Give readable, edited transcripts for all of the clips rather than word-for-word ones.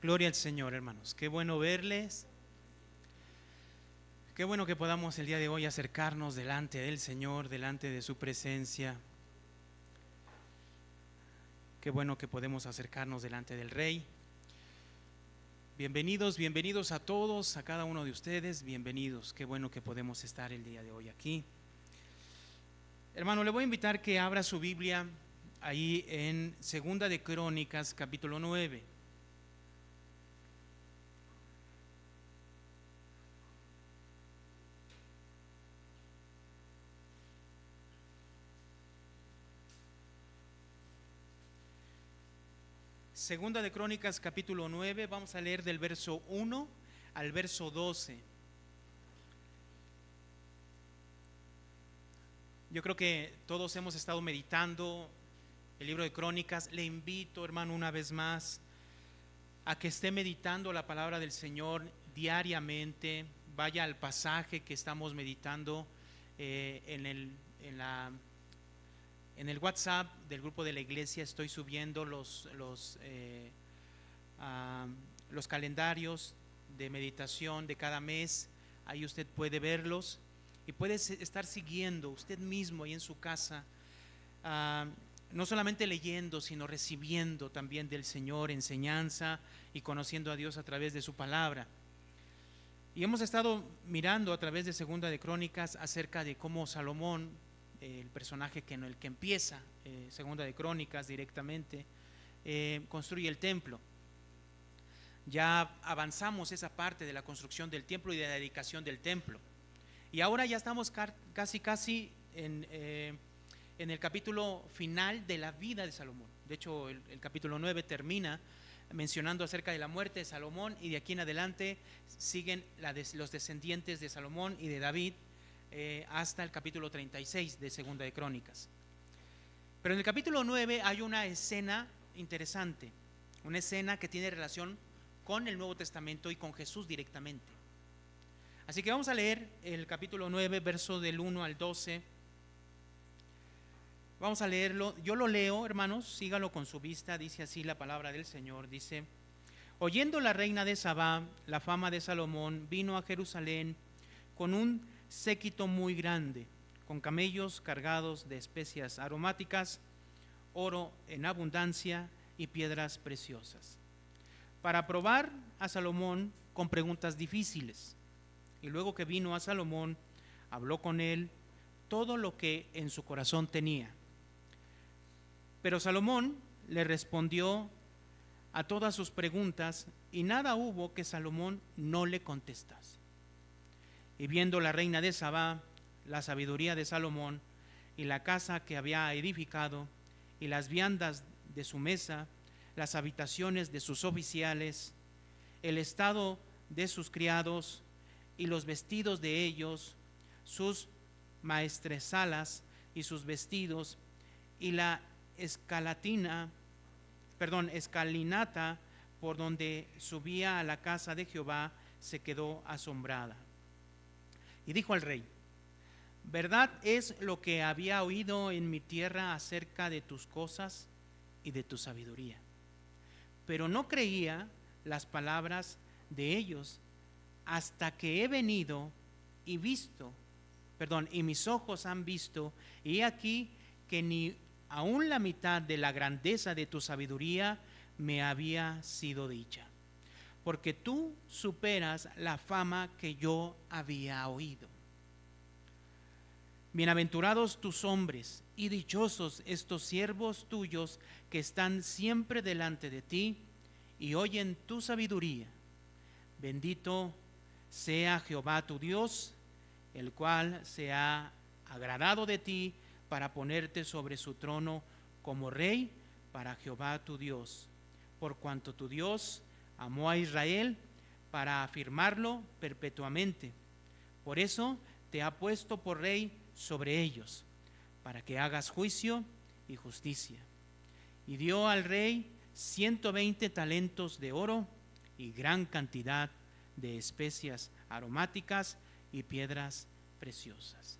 Gloria al Señor, hermanos. Qué bueno verles. Qué bueno que podamos el día de hoy acercarnos delante del Señor, delante de su presencia. Qué bueno que podemos acercarnos delante del Rey. Bienvenidos, bienvenidos a todos, a cada uno de ustedes. Bienvenidos. Qué bueno que podemos estar el día de hoy aquí. Hermano, le voy a invitar que abra su Biblia ahí en Segunda de Crónicas, capítulo 9. Segunda de Crónicas, capítulo 9, vamos a leer del verso 1 al verso 12. Yo creo que todos hemos estado meditando el libro de Crónicas. Le invito, hermano, una vez más a que esté meditando la palabra del Señor diariamente. Vaya al pasaje que estamos meditando en el WhatsApp del grupo de la iglesia. Estoy subiendo los calendarios de meditación de cada mes. Ahí usted puede verlos y puede estar siguiendo usted mismo ahí en su casa, no solamente leyendo, sino recibiendo también del Señor enseñanza y conociendo a Dios a través de su palabra. Y hemos estado mirando a través de Segunda de Crónicas acerca de cómo Salomón, el personaje en el que empieza Segunda de Crónicas directamente, construye el templo. Ya avanzamos esa parte de la construcción del templo y de la dedicación del templo. Y ahora ya estamos casi en el capítulo final de la vida de Salomón. De hecho, el capítulo 9 termina mencionando acerca de la muerte de Salomón, y de aquí en adelante siguen los descendientes de Salomón y de David hasta el capítulo 36 de Segunda de Crónicas. Pero en el capítulo 9 hay una escena interesante, una escena que tiene relación con el Nuevo Testamento y con Jesús directamente. Así que vamos a leer el capítulo 9, verso del 1 al 12. Vamos a leerlo. Yo lo leo, hermanos, sígalo con su vista. Dice así la palabra del Señor. Dice: oyendo la reina de Sabá la fama de Salomón, vino a Jerusalén con un séquito muy grande, con camellos cargados de especias aromáticas, oro en abundancia y piedras preciosas, para probar a Salomón con preguntas difíciles. Y luego que vino a Salomón, habló con él todo lo que en su corazón tenía. Pero Salomón le respondió a todas sus preguntas, y nada hubo que Salomón no le contestase. Y viendo la reina de Sabá la sabiduría de Salomón, y la casa que había edificado, y las viandas de su mesa, las habitaciones de sus oficiales, el estado de sus criados, y los vestidos de ellos, sus maestresalas y sus vestidos, y la escalinata por donde subía a la casa de Jehová, se quedó asombrada. Y dijo al rey: verdad es lo que había oído en mi tierra acerca de tus cosas y de tu sabiduría, pero no creía las palabras de ellos hasta que he venido y mis ojos han visto, y he aquí que ni aun la mitad de la grandeza de tu sabiduría me había sido dicha, porque tú superas la fama que yo había oído. Bienaventurados tus hombres y dichosos estos siervos tuyos que están siempre delante de ti y oyen tu sabiduría. Bendito sea Jehová tu Dios, el cual se ha agradado de ti para ponerte sobre su trono como rey para Jehová tu Dios, por cuanto tu Dios amó a Israel para afirmarlo perpetuamente. Por eso te ha puesto por rey sobre ellos, para que hagas juicio y justicia. Y dio al rey 120 talentos de oro y gran cantidad de especias aromáticas y piedras preciosas.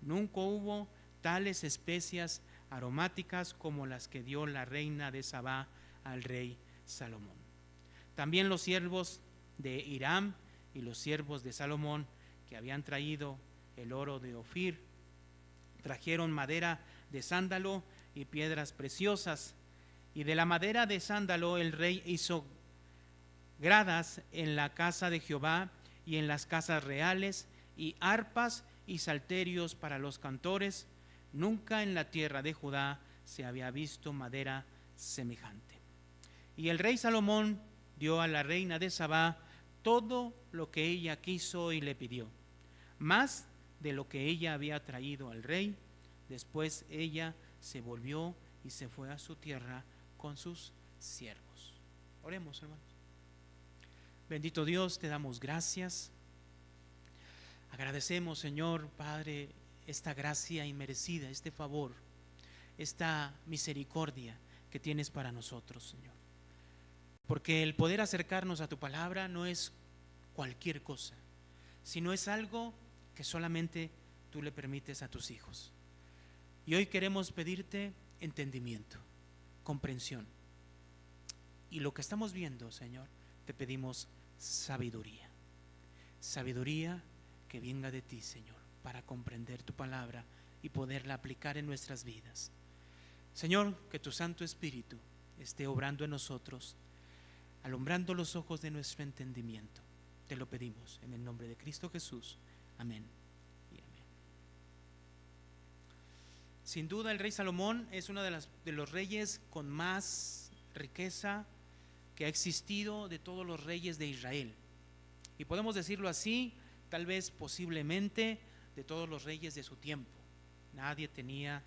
Nunca hubo tales especias aromáticas como las que dio la reina de Sabá al rey Salomón. También los siervos de Hiram y los siervos de Salomón, que habían traído el oro de Ofir, trajeron madera de sándalo y piedras preciosas. Y de la madera de sándalo el rey hizo gradas en la casa de Jehová y en las casas reales, y arpas y salterios para los cantores. Nunca en la tierra de Judá se había visto madera semejante. Y el rey Salomón dio a la reina de Sabá todo lo que ella quiso y le pidió, más de lo que ella había traído al rey. Después ella se volvió y se fue a su tierra con sus siervos. Oremos, hermanos. Bendito Dios, te damos gracias. Agradecemos, Señor Padre, esta gracia inmerecida, este favor, esta misericordia que tienes para nosotros, Señor. Porque el poder acercarnos a tu palabra no es cualquier cosa, sino es algo que solamente tú le permites a tus hijos. Y hoy queremos pedirte entendimiento, comprensión. Y lo que estamos viendo, Señor, te pedimos sabiduría. Sabiduría que venga de ti, Señor, para comprender tu palabra y poderla aplicar en nuestras vidas. Señor, que tu Santo Espíritu esté obrando en nosotros, alumbrando los ojos de nuestro entendimiento. Te lo pedimos en el nombre de Cristo Jesús. Amén y amén. Sin duda el rey Salomón es uno de los reyes con más riqueza que ha existido de todos los reyes de Israel. Y podemos decirlo así, tal vez posiblemente de todos los reyes de su tiempo. Nadie tenía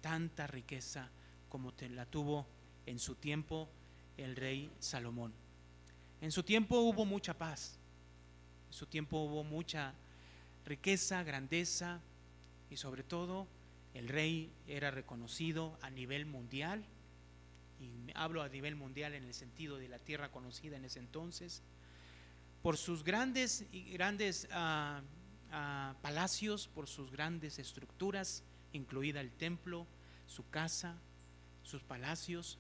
tanta riqueza como la tuvo en su tiempo el rey Salomón. En su tiempo hubo mucha paz, en su tiempo hubo mucha riqueza, grandeza, y sobre todo el rey era reconocido a nivel mundial. Y hablo a nivel mundial en el sentido de la tierra conocida en ese entonces, por sus grandes palacios, por sus grandes estructuras, incluida el templo, su casa, sus palacios.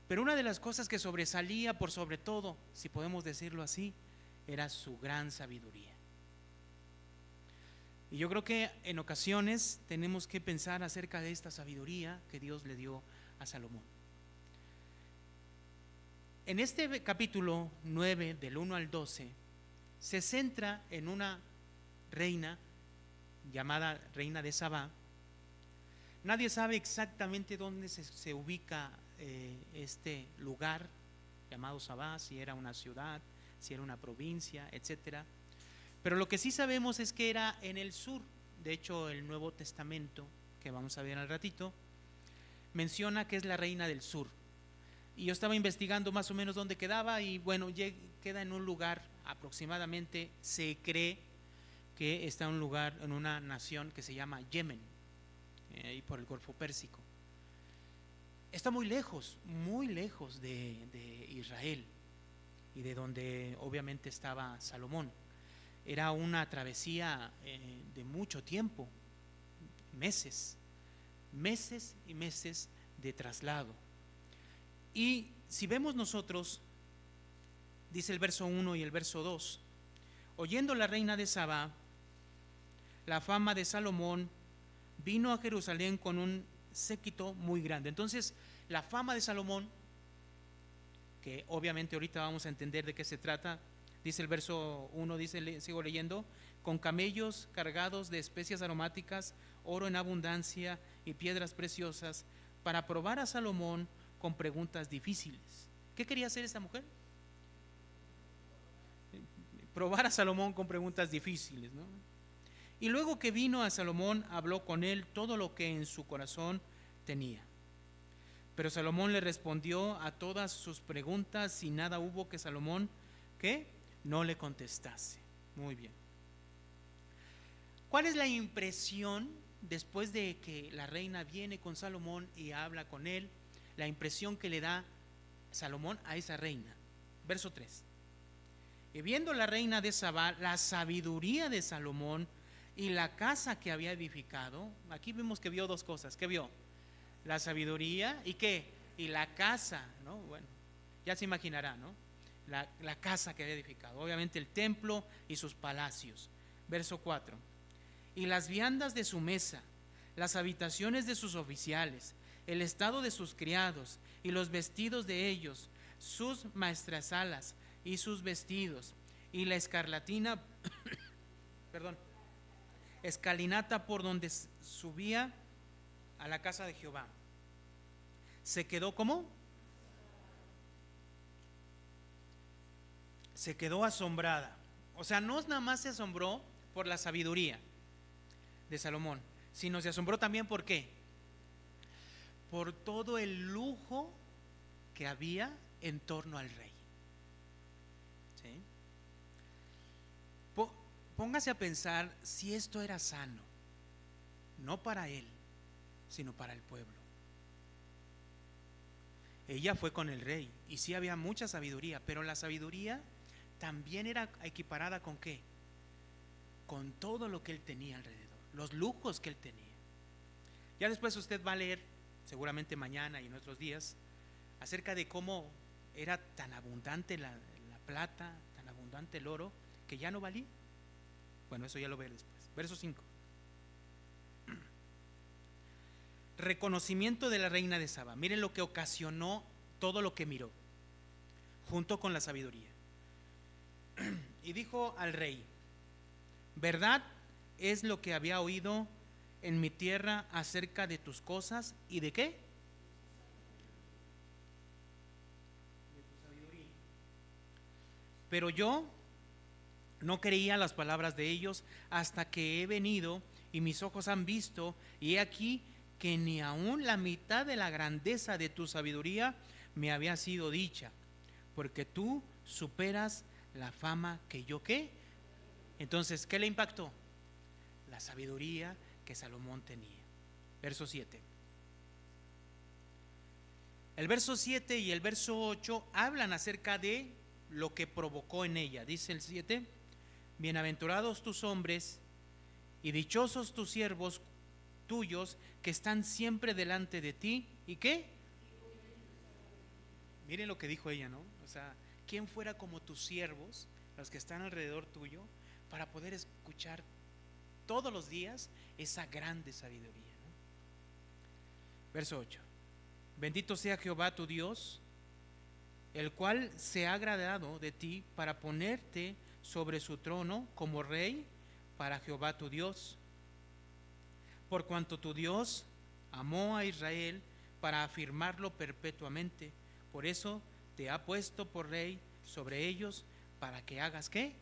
Pero una de las cosas que sobresalía por sobre todo, si podemos decirlo así, era su gran sabiduría. Y yo creo que en ocasiones tenemos que pensar acerca de esta sabiduría que Dios le dio a Salomón. En este capítulo 9, del 1 al 12, se centra en una reina llamada reina de Sabá. Nadie sabe exactamente dónde se ubica este lugar llamado Sabá, si era una ciudad, si era una provincia, etcétera. Pero lo que sí sabemos es que era en el sur. De hecho, el Nuevo Testamento, que vamos a ver al ratito, menciona que es la reina del sur. Y yo estaba investigando más o menos dónde quedaba, y bueno, queda en un lugar aproximadamente, se cree que está en un lugar, en una nación que se llama Yemen, ahí por el Golfo Pérsico. Está muy lejos de Israel y de donde obviamente estaba Salomón. Era una travesía de mucho tiempo, meses y meses de traslado. Y si vemos nosotros, dice el verso 1 y el verso 2, oyendo la reina de Sabá la fama de Salomón, vino a Jerusalén con un séquito muy grande. Entonces, la fama de Salomón, que obviamente ahorita vamos a entender de qué se trata, dice el verso 1, dice, sigo leyendo, con camellos cargados de especias aromáticas, oro en abundancia y piedras preciosas, para probar a Salomón con preguntas difíciles. ¿Qué quería hacer esta mujer? Probar a Salomón con preguntas difíciles, ¿no? Y luego que vino a Salomón, habló con él todo lo que en su corazón tenía. Pero Salomón le respondió a todas sus preguntas, y nada hubo que Salomón, ¿qué?, no le contestase. Muy bien. ¿Cuál es la impresión después de que la reina viene con Salomón y habla con él? La impresión que le da Salomón a esa reina. Verso 3. Y viendo la reina de Sabá la sabiduría de Salomón y la casa que había edificado, aquí vemos que vio dos cosas. ¿Qué vio? La sabiduría y ¿qué? Y la casa, ¿no? Bueno, Ya se imaginará, ¿no? La casa que había edificado, obviamente el templo y sus palacios. Verso 4. Y las viandas de su mesa, las habitaciones de sus oficiales, el estado de sus criados y los vestidos de ellos, sus maestrasalas y sus vestidos, y la escarlatina, perdón, escalinata por donde subía a la casa de Jehová. Se quedó ¿cómo? Se quedó asombrada. O sea, no nada más se asombró por la sabiduría de Salomón, sino se asombró también ¿por qué? Por todo el lujo que había en torno al rey. ¿Sí? Póngase a pensar si esto era sano, no para él, sino para el pueblo. Ella fue con el rey y sí había mucha sabiduría, pero la sabiduría también era equiparada ¿con qué? Con todo lo que él tenía alrededor, los lujos que él tenía. Ya después usted va a leer, seguramente mañana y en otros días, acerca de cómo era tan abundante la plata, tan abundante el oro, que ya no valía. Bueno, eso ya lo ve después. Verso 5. Reconocimiento de la reina de Saba. Miren lo que ocasionó todo lo que miró, junto con la sabiduría. Y dijo al rey: verdad es lo que había oído en mi tierra acerca de tus cosas y de qué? De tu sabiduría. Pero yo no creía las palabras de ellos hasta que he venido y mis ojos han visto, y he aquí que ni aun la mitad de la grandeza de tu sabiduría me había sido dicha, porque tú superas la fama que yo ¿qué? Entonces, ¿qué le impactó? La sabiduría que Salomón tenía. Verso 7. El verso 7 y el verso 8 hablan acerca de lo que provocó en ella. Dice el 7: bienaventurados tus hombres y dichosos tus siervos tuyos que están siempre delante de ti. ¿Y qué? Miren lo que dijo ella, ¿no? O sea, ¿quién fuera como tus siervos, los que están alrededor tuyo, para poder escuchar todos los días esa grande sabiduría, ¿no? Verso 8. Bendito sea Jehová tu Dios, el cual se ha agradado de ti para ponerte sobre su trono como rey para Jehová tu Dios. Por cuanto tu Dios amó a Israel para afirmarlo perpetuamente, por eso te ha puesto por rey sobre ellos para que hagas ¿qué?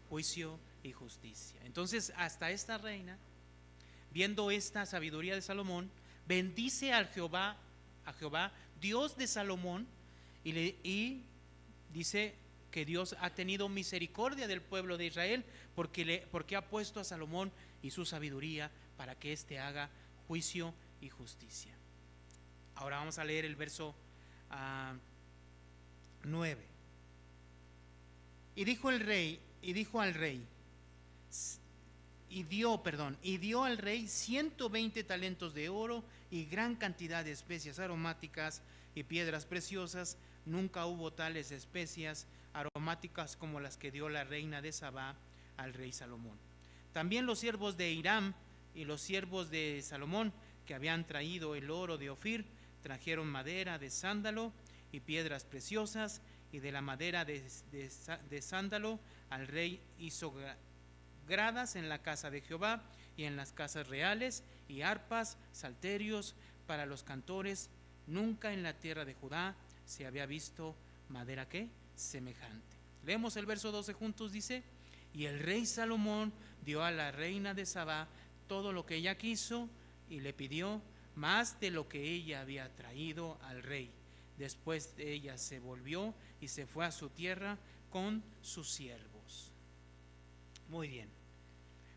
Juicio y justicia. Entonces, hasta esta reina, viendo esta sabiduría de Salomón, bendice a Jehová, Dios de Salomón, y dice que Dios ha tenido misericordia del pueblo de Israel porque ha puesto a Salomón y su sabiduría para que éste haga juicio y justicia. Ahora vamos a leer el verso 9. Y dijo al rey, y dio al rey 120 talentos de oro y gran cantidad de especias aromáticas y piedras preciosas. Nunca hubo tales especias aromáticas como las que dio la reina de Sabá al rey Salomón. También los siervos de Hiram y los siervos de Salomón, que habían traído el oro de Ofir, trajeron madera de sándalo y piedras preciosas, y de la madera de sándalo al rey hizo gradas en la casa de Jehová y en las casas reales, y arpas, salterios para los cantores. Nunca en la tierra de Judá se había visto madera ¿qué? Semejante. Leemos el verso 12 juntos. Dice: y el rey Salomón dio a la reina de Sabá todo lo que ella quiso, y le pidió más de lo que ella había traído al rey. Después de ella se volvió y se fue a su tierra con sus siervos. Muy bien.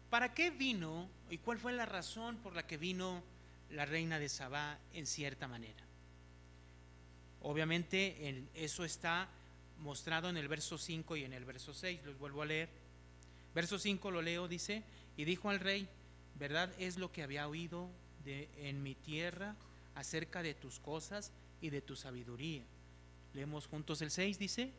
¿Para qué vino y cuál fue la razón por la que vino la reina de Sabá en cierta manera? Obviamente eso está mostrado en el verso 5 y en el verso 6. Los vuelvo a leer. Verso 5 lo leo, dice: y dijo al rey: verdad es lo que había oído en mi tierra acerca de tus cosas y de tu sabiduría. Leemos juntos el 6, dice: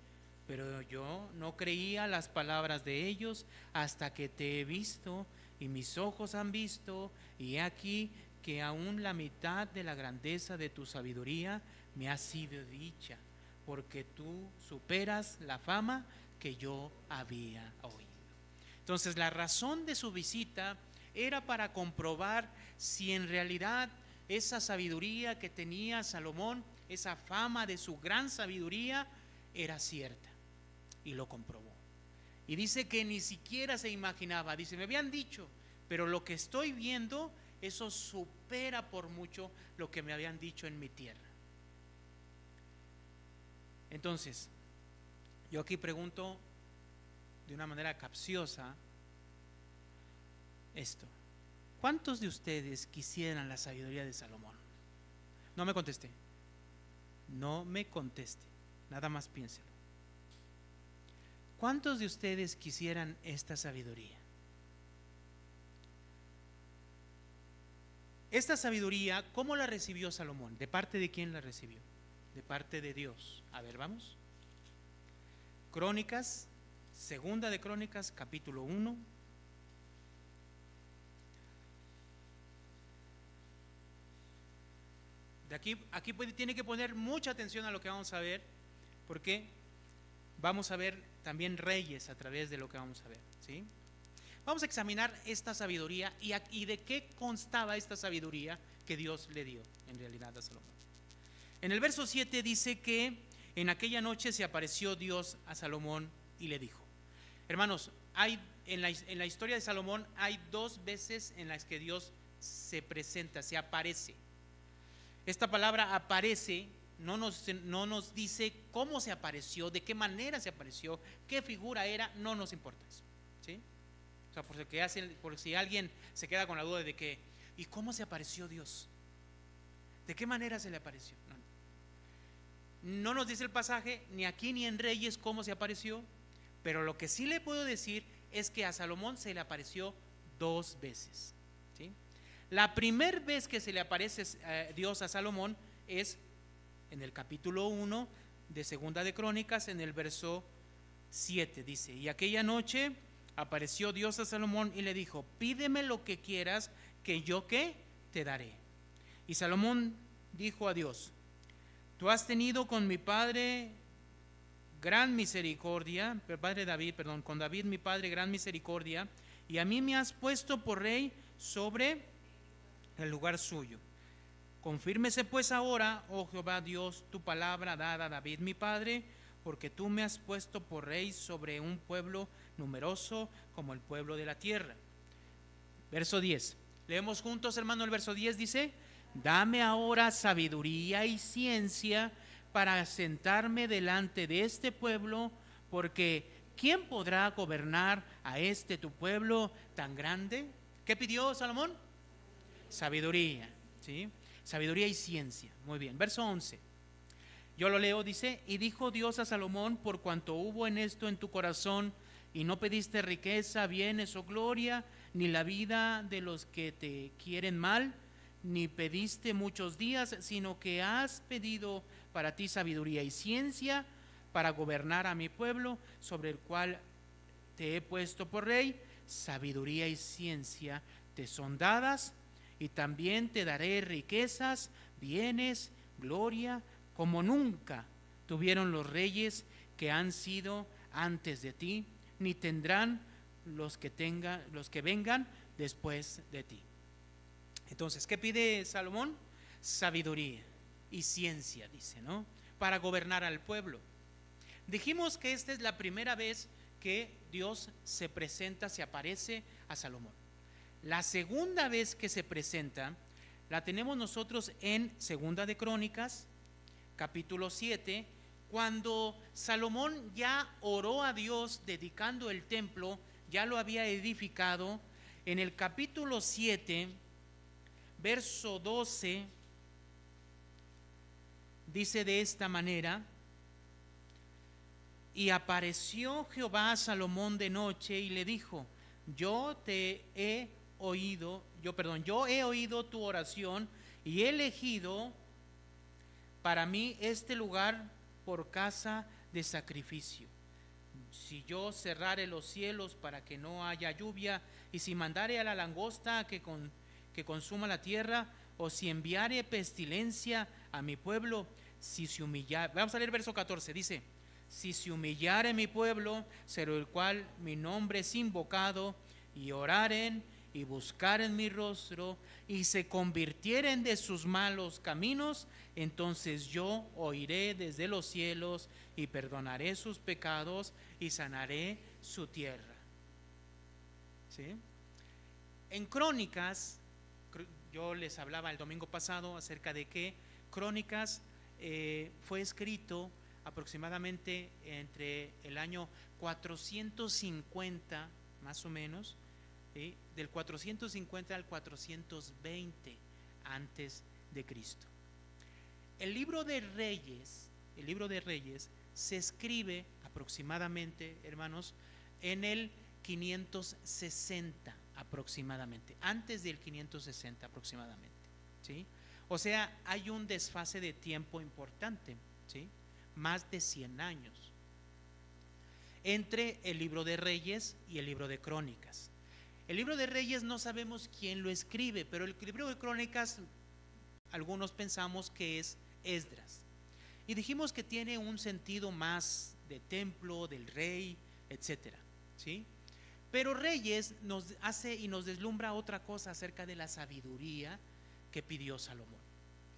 pero yo no creía las palabras de ellos hasta que te he visto, y mis ojos han visto, y he aquí que aún la mitad de la grandeza de tu sabiduría me ha sido dicha, porque tú superas la fama que yo había oído. Entonces, la razón de su visita era para comprobar si en realidad esa sabiduría que tenía Salomón, esa fama de su gran sabiduría, era cierta. Y lo comprobó. Y dice que ni siquiera se imaginaba. Dice: me habían dicho, pero lo que estoy viendo, eso supera por mucho lo que me habían dicho en mi tierra. Entonces, yo aquí pregunto de una manera capciosa esto: ¿cuántos de ustedes quisieran la sabiduría de Salomón? No me conteste. No me conteste. Nada más piénselo. ¿Cuántos de ustedes quisieran esta sabiduría? Esta sabiduría, ¿cómo la recibió Salomón? ¿De parte de quién la recibió? De parte de Dios. A ver, vamos. Crónicas, segunda de Crónicas, capítulo 1. Aquí tiene que poner mucha atención a lo que vamos a ver, porque vamos a ver también reyes a través de lo que vamos a ver, ¿sí? Vamos a examinar esta sabiduría y de qué constaba esta sabiduría que Dios le dio en realidad a Salomón. En el verso 7 dice que en aquella noche se apareció Dios a Salomón y le dijo. Hermanos, en la historia de Salomón hay 2 veces en las que Dios se presenta, se aparece. Esta palabra aparece no nos dice cómo se apareció, de qué manera se apareció, qué figura era, no nos importa eso, ¿sí? O sea, por si alguien se queda con la duda de que, ¿y cómo se apareció Dios? ¿De qué manera se le apareció? No nos dice el pasaje, ni aquí ni en Reyes, cómo se apareció, pero lo que sí le puedo decir es que a Salomón se le apareció 2 veces, ¿sí? La primera vez que se le aparece Dios a Salomón es en el capítulo 1 de Segunda de Crónicas, en el verso 7, dice: y aquella noche apareció Dios a Salomón y le dijo: pídeme lo que quieras, que yo ¿qué? Te daré. Y Salomón dijo a Dios: tú has tenido con mi padre gran misericordia, con David mi padre gran misericordia, y a mí me has puesto por rey sobre el lugar suyo. Confírmese pues ahora, oh Jehová Dios, tu palabra dada a David mi padre, porque tú me has puesto por rey sobre un pueblo numeroso como el pueblo de la tierra. Verso 10. Leemos juntos, hermano, el verso 10 dice: dame ahora sabiduría y ciencia para sentarme delante de este pueblo, porque ¿quién podrá gobernar a este tu pueblo tan grande? ¿Qué pidió Salomón? Sabiduría, ¿sí? Sabiduría y ciencia. Muy bien, verso 11. Yo lo leo, dice: y dijo Dios a Salomón: por cuanto hubo en esto en tu corazón, y no pediste riqueza, bienes o gloria, ni la vida de los que te quieren mal, ni pediste muchos días, sino que has pedido para ti sabiduría y ciencia para gobernar a mi pueblo, sobre el cual te he puesto por rey. Sabiduría y ciencia te son dadas, y también te daré riquezas, bienes, gloria, como nunca tuvieron los reyes que han sido antes de ti, ni tendrán los que vengan después de ti. Entonces, ¿qué pide Salomón? Sabiduría y ciencia, dice, ¿no? Para gobernar al pueblo. Dijimos que esta es la primera vez que Dios se presenta, se aparece a Salomón. La segunda vez que se presenta la tenemos nosotros en Segunda de Crónicas, capítulo 7, cuando Salomón ya oró a Dios dedicando el templo, ya lo había edificado. En el capítulo 7, verso 12, dice de esta manera: y apareció Jehová a Salomón de noche y le dijo: yo he oído tu oración y he elegido para mí este lugar por casa de sacrificio. Si yo cerrare los cielos para que no haya lluvia, y si mandare a la langosta que consuma la tierra, o si enviare pestilencia a mi pueblo, si se humillare, vamos a leer verso 14, dice: si se humillare mi pueblo, sobre el cual mi nombre es invocado, y oraren y buscaren mi rostro, y se convirtieren de sus malos caminos, entonces yo oiré desde los cielos y perdonaré sus pecados y sanaré su tierra. ¿Sí? En Crónicas, yo les hablaba el domingo pasado acerca de que Crónicas fue escrito aproximadamente entre el año 450 más o menos, ¿sí? Del 450 al 420 antes de Cristo. El libro de Reyes se escribe aproximadamente, hermanos, en el 560 aproximadamente, antes del 560 aproximadamente, ¿sí? O sea, hay un desfase de tiempo importante, ¿sí? Más de 100 años entre el libro de Reyes y el libro de Crónicas. El libro de Reyes no sabemos quién lo escribe, pero el libro de Crónicas algunos pensamos que es Esdras. Y dijimos que tiene un sentido más de templo, del rey, etcétera, ¿sí? Pero Reyes nos hace y nos deslumbra otra cosa acerca de la sabiduría que pidió Salomón.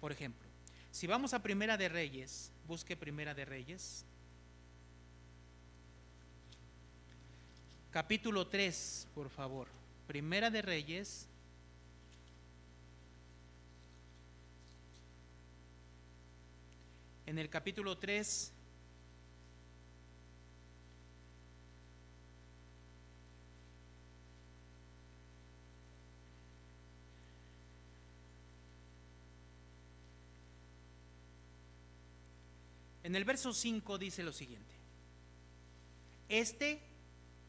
Por ejemplo, si vamos a Primera de Reyes, busque Primera de Reyes, capítulo 3, por favor. Primera de Reyes, en el capítulo 3, en el verso 5 dice lo siguiente: este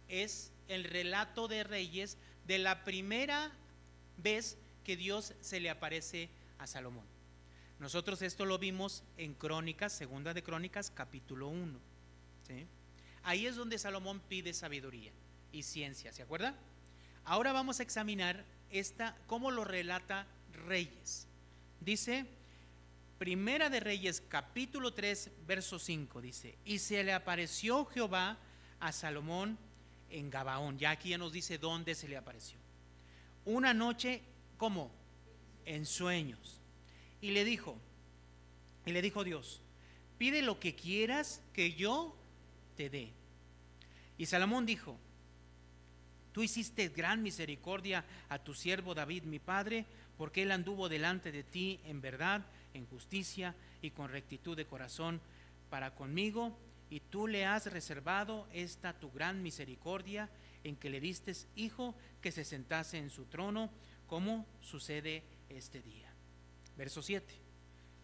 es el relato de Reyes de la primera vez que Dios se le aparece a Salomón. Nosotros esto lo vimos en Crónicas, segunda de Crónicas, capítulo 1, ¿sí? Ahí es donde Salomón pide sabiduría y ciencia, ¿se acuerda? Ahora vamos a examinar cómo lo relata Reyes. Dice Primera de Reyes, capítulo 3, verso 5, dice: y se le apareció Jehová a Salomón en Gabaón. Ya aquí ya nos dice dónde se le apareció. Una noche, ¿cómo? En sueños. Y le dijo Dios: pide lo que quieras que yo te dé. Y Salomón dijo: tú hiciste gran misericordia a tu siervo David mi padre, porque él anduvo delante de ti en verdad, en justicia y con rectitud de corazón para conmigo, y tú le has reservado esta tu gran misericordia, en que le diste hijo que se sentase en su trono, como sucede este día. Verso 7: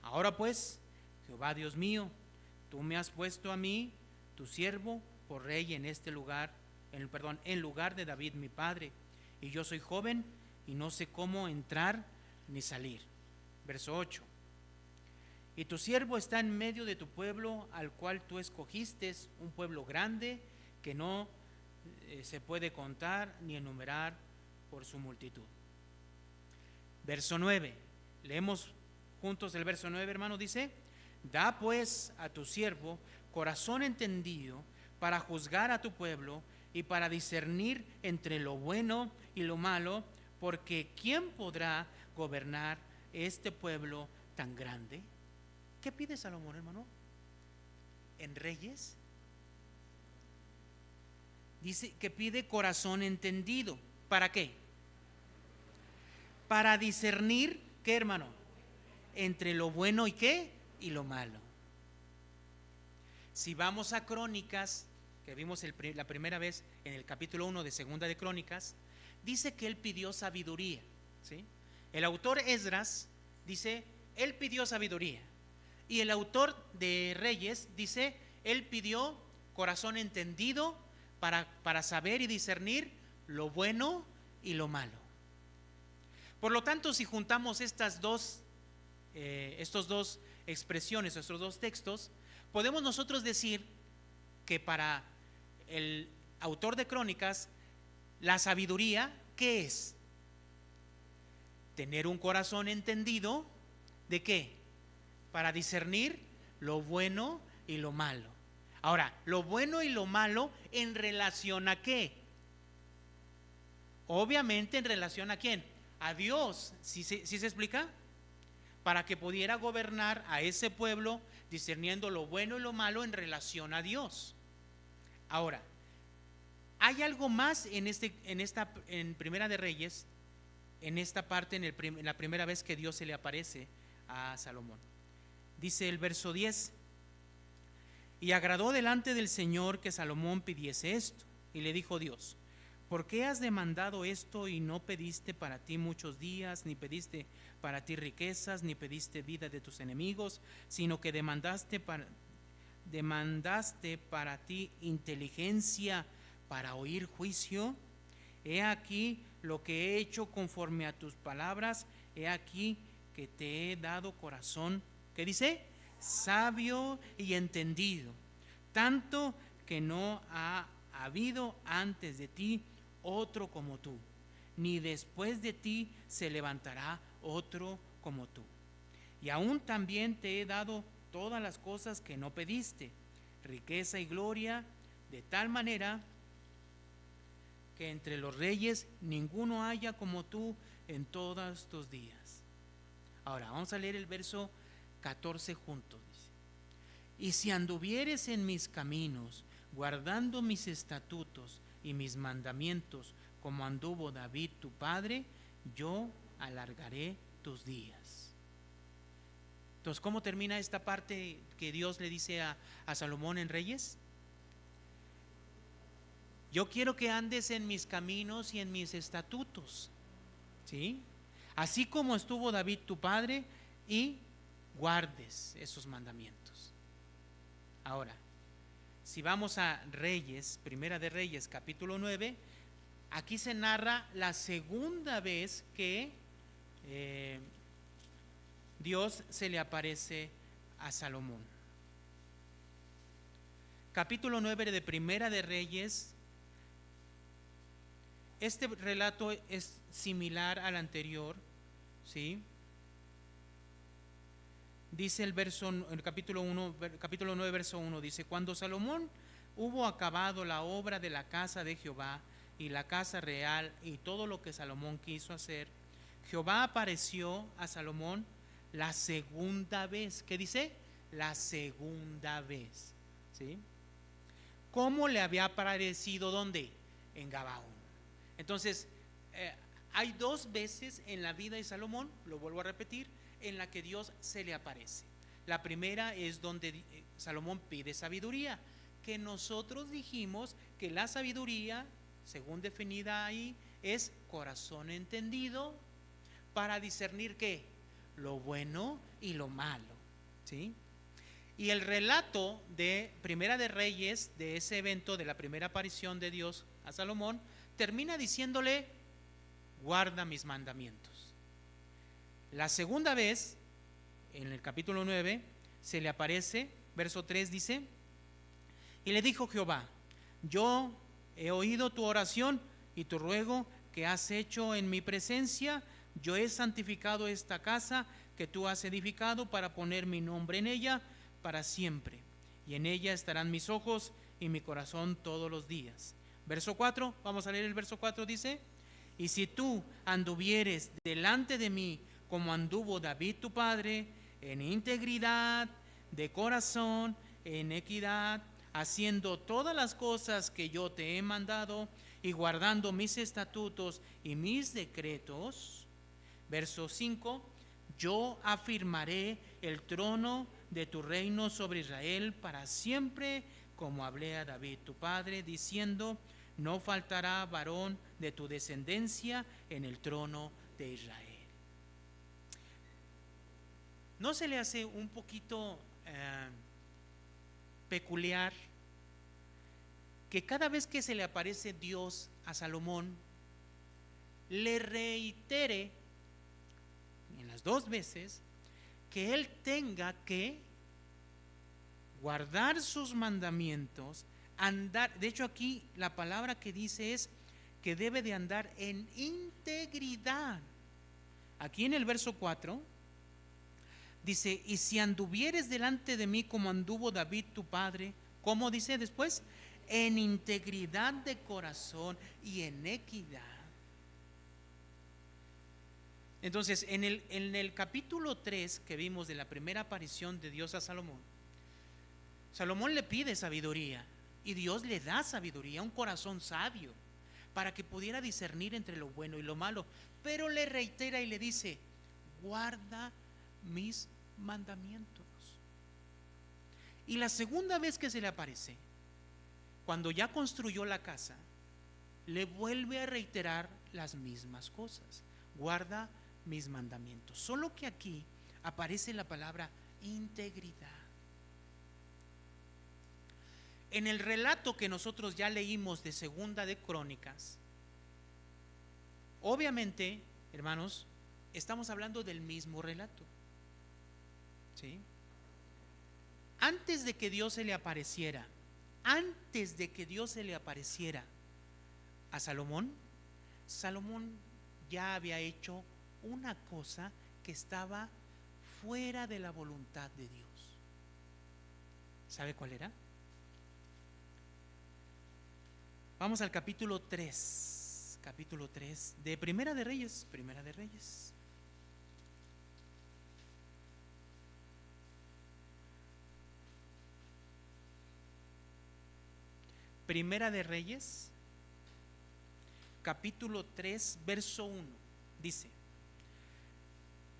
ahora pues, Jehová Dios mío, tú me has puesto a mí, tu siervo, por rey en este lugar, en lugar de David mi padre, y yo soy joven y no sé cómo entrar ni salir. Verso 8: y tu siervo está en medio de tu pueblo, al cual tú escogiste, un pueblo grande que no se puede contar ni enumerar por su multitud. Verso 9, leemos juntos el verso 9, hermano. Dice: da pues a tu siervo corazón entendido para juzgar a tu pueblo y para discernir entre lo bueno y lo malo, porque ¿quién podrá gobernar este pueblo tan grande? ¿Qué pide Salomón, hermano? En Reyes dice que pide corazón entendido. ¿Para qué? Para discernir, ¿qué, hermano? Entre lo bueno y qué, y lo malo. Si vamos a Crónicas, que vimos la primera vez en el capítulo 1 de segunda de Crónicas, dice que él pidió sabiduría, ¿sí? El autor Esdras dice, él pidió sabiduría. Y el autor de Reyes dice, él pidió corazón entendido para saber y discernir lo bueno y lo malo. Por lo tanto, si juntamos estos dos expresiones, estos dos textos, podemos nosotros decir que para el autor de Crónicas, la sabiduría, ¿qué es? Tener un corazón entendido, ¿de qué? Para discernir lo bueno y lo malo. Ahora, lo bueno y lo malo en relación a qué? Obviamente en relación a quién? A Dios. ¿Sí se explica? Para que pudiera gobernar a ese pueblo discerniendo lo bueno y lo malo en relación a Dios. Ahora, hay algo más en Primera de Reyes, en esta parte, en la primera vez que Dios se le aparece a Salomón. Dice el verso 10: y agradó delante del Señor que Salomón pidiese esto, y le dijo Dios: ¿por qué has demandado esto y no pediste para ti muchos días, ni pediste para ti riquezas, ni pediste vida de tus enemigos, sino que demandaste para ti inteligencia para oír juicio? He aquí lo que he hecho conforme a tus palabras, he aquí que te he dado corazón, ¿qué dice? Sabio y entendido, tanto que no ha habido antes de ti otro como tú, ni después de ti se levantará otro como tú. Y aún también te he dado todas las cosas que no pediste, riqueza y gloria, de tal manera que entre los reyes ninguno haya como tú en todos tus días. Ahora vamos a leer el verso 14 juntos. Dice: y si anduvieres en mis caminos, guardando mis estatutos y mis mandamientos, como anduvo David tu padre, yo alargaré tus días. Entonces, ¿cómo termina esta parte que Dios le dice a Salomón en Reyes? Yo quiero que andes en mis caminos y en mis estatutos, ¿sí? Así como estuvo David tu padre, y guardes esos mandamientos. Ahora, si vamos a Reyes, Primera de Reyes, capítulo 9, aquí se narra la segunda vez que Dios se le aparece a Salomón. Capítulo 9 de Primera de Reyes. Este relato es similar al anterior, ¿sí? Dice el capítulo 9, verso 1, dice: cuando Salomón hubo acabado la obra de la casa de Jehová y la casa real y todo lo que Salomón quiso hacer, Jehová apareció a Salomón la segunda vez. ¿Qué dice? La segunda vez, ¿sí? ¿Cómo le había aparecido? ¿Dónde? En Gabaón. Entonces, hay dos veces en la vida de Salomón, lo vuelvo a repetir, en la que Dios se le aparece. La primera es donde Salomón pide sabiduría, que nosotros dijimos que la sabiduría, según definida ahí, es corazón entendido para discernir ¿qué? Lo bueno y lo malo, ¿sí? Y el relato de Primera de Reyes, de ese evento, de la primera aparición de Dios a Salomón, termina diciéndole: guarda mis mandamientos. La segunda vez, en el capítulo 9, se le aparece, verso 3 dice: y le dijo Jehová: yo he oído tu oración y tu ruego que has hecho en mi presencia. Yo he santificado esta casa que tú has edificado para poner mi nombre en ella para siempre, y en ella estarán mis ojos y mi corazón todos los días. Verso 4, vamos a leer el verso 4, dice: y si tú anduvieres delante de mí como anduvo David tu padre, en integridad de corazón, en equidad, haciendo todas las cosas que yo te he mandado y guardando mis estatutos y mis decretos. Verso 5: yo afirmaré el trono de tu reino sobre Israel para siempre, como hablé a David tu padre, diciendo: no faltará varón de tu descendencia en el trono de Israel. ¿No se le hace un poquito peculiar que cada vez que se le aparece Dios a Salomón, le reitere en las dos veces que él tenga que guardar sus mandamientos, andar. De hecho, aquí la palabra que dice es que debe de andar en integridad. Aquí en el verso 4 dice: y si anduvieres delante de mí como anduvo David tu padre, ¿cómo dice después? En integridad de corazón y en equidad. Entonces, en el capítulo 3 que vimos de la primera aparición de Dios a Salomón, Salomón le pide sabiduría y Dios le da sabiduría, un corazón sabio, para que pudiera discernir entre lo bueno y lo malo. Pero le reitera y le dice: guarda mis mandamientos. Y la segunda vez que se le aparece, cuando ya construyó la casa, le vuelve a reiterar las mismas cosas: guarda mis mandamientos. Solo que aquí aparece la palabra integridad. En el relato que nosotros ya leímos de Segunda de Crónicas, obviamente, hermanos, estamos hablando del mismo relato, ¿sí? Antes de que Dios se le apareciera, a Salomón, Salomón ya había hecho una cosa que estaba fuera de la voluntad de Dios. ¿Sabe cuál era? Vamos al capítulo 3 de Primera de Reyes. Primera de Reyes. Primera de Reyes, capítulo 3, verso 1. Dice,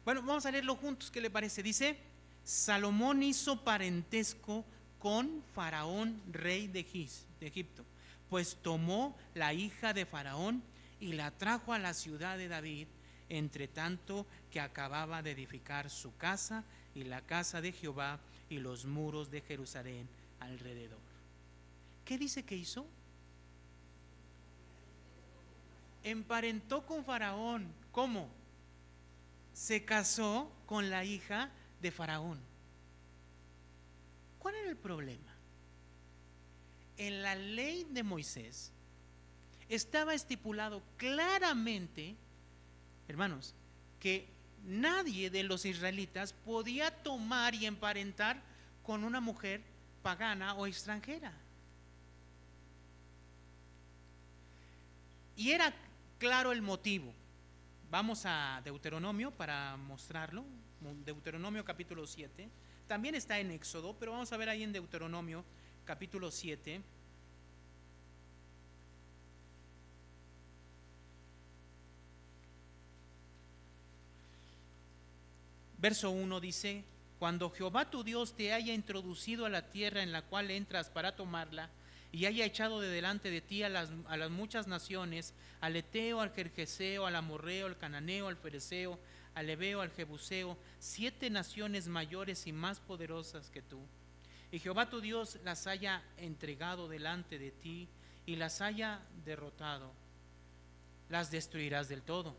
bueno, vamos a leerlo juntos, ¿qué le parece? Dice: Salomón hizo parentesco con Faraón, rey de Egipto, pues tomó la hija de Faraón y la trajo a la ciudad de David, entre tanto que acababa de edificar su casa y la casa de Jehová y los muros de Jerusalén alrededor. ¿Qué dice que hizo? Emparentó con Faraón. ¿Cómo? Se casó con la hija de Faraón. ¿Cuál era el problema? En la ley de Moisés estaba estipulado claramente, hermanos, que nadie de los israelitas podía tomar y emparentar con una mujer pagana o extranjera. Y era claro el motivo. Vamos a Deuteronomio para mostrarlo. Deuteronomio capítulo 7. También está en Éxodo, pero vamos a ver ahí en Deuteronomio capítulo 7. Verso 1 dice: cuando Jehová tu Dios te haya introducido a la tierra en la cual entras para tomarla, y haya echado de delante de ti a las muchas naciones, al Eteo, al Gergeseo, al Amorreo, al Cananeo, al Fereceo, al Heveo, al Jebuseo, 7 naciones mayores y más poderosas que tú, y Jehová tu Dios las haya entregado delante de ti y las haya derrotado, las destruirás del todo.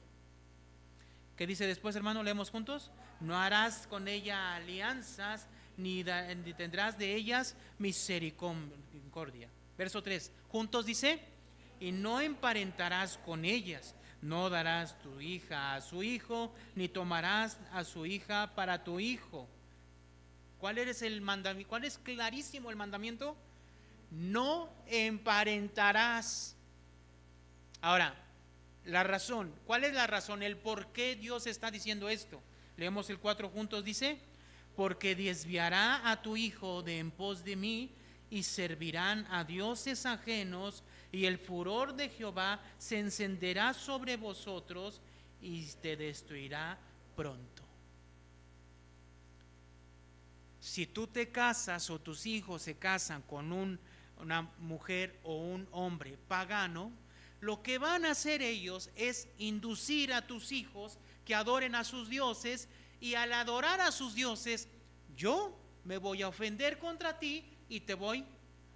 ¿Qué dice después, hermano? Leemos juntos: no harás con ella alianzas, ni tendrás de ellas misericordia. Verso 3, juntos dice: y no emparentarás con ellas, no darás tu hija a su hijo, ni tomarás a su hija para tu hijo. ¿Cuál es el mandamiento? ¿Cuál es clarísimo el mandamiento? No emparentarás. Ahora, la razón, ¿cuál es la razón? El por qué Dios está diciendo esto. Leemos el 4 juntos, dice: porque desviará a tu hijo de en pos de mí, y servirán a dioses ajenos, y el furor de Jehová se encenderá sobre vosotros y te destruirá pronto. Si tú te casas o tus hijos se casan con una mujer o un hombre pagano, lo que van a hacer ellos es inducir a tus hijos que adoren a sus dioses, y al adorar a sus dioses, yo me voy a ofender contra ti y te voy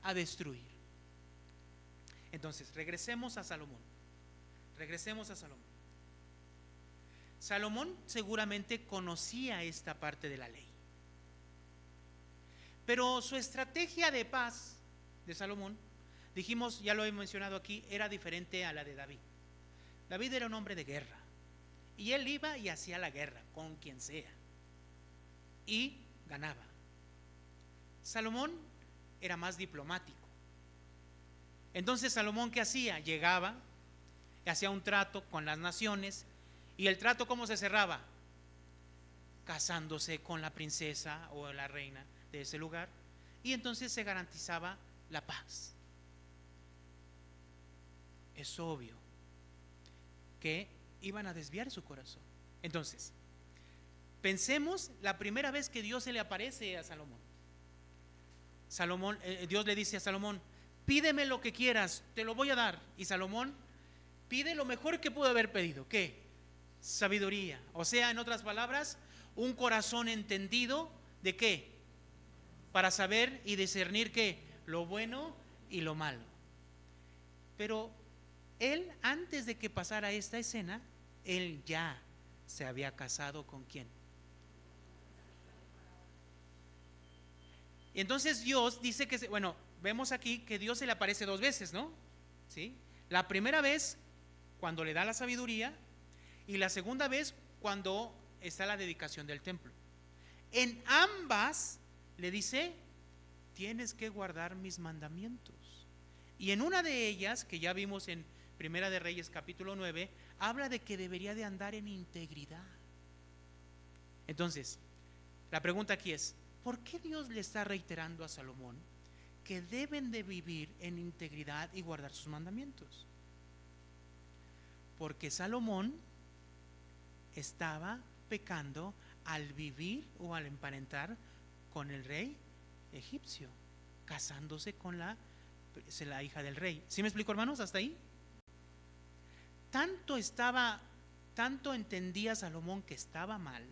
a destruir. Entonces, regresemos a Salomón. Salomón seguramente conocía esta parte de la ley, Pero su estrategia de paz de Salomón, dijimos, ya lo he mencionado aquí, era diferente a la de David. David era un hombre de guerra y él iba y hacía la guerra con quien sea y ganaba. Salomón era más diplomático. Entonces Salomón, ¿qué hacía? Llegaba, hacía un trato con las naciones. ¿Y el trato cómo se cerraba? Casándose con la princesa o la reina de ese lugar, y entonces se garantizaba la paz. Es obvio que iban a desviar su corazón. Entonces, pensemos la primera vez que Dios se le aparece a Salomón. Dios le dice a Salomón: pídeme lo que quieras, te lo voy a dar. Y Salomón pide lo mejor que pudo haber pedido. ¿Qué? Sabiduría. O sea, en otras palabras, un corazón entendido de qué, para saber y discernir qué, lo bueno y lo malo. Pero él, antes de que pasara esta escena, él ya se había casado con quién. Y entonces Dios dice que, bueno, vemos aquí que Dios se le aparece dos veces, ¿no? ¿Sí? La primera vez cuando le da la sabiduría, y la segunda vez cuando está la dedicación del templo. En ambas le dice: tienes que guardar mis mandamientos. Y en una de ellas, que ya vimos en Primera de Reyes capítulo 9, habla de que debería de andar en integridad. Entonces, la pregunta aquí es: ¿por qué Dios le está reiterando a Salomón que deben de vivir en integridad y guardar sus mandamientos? Porque Salomón estaba pecando al vivir o al emparentar con el rey egipcio, casándose con la hija del rey. ¿Sí me explico, hermanos? ¿Hasta ahí? Tanto entendía Salomón que estaba mal,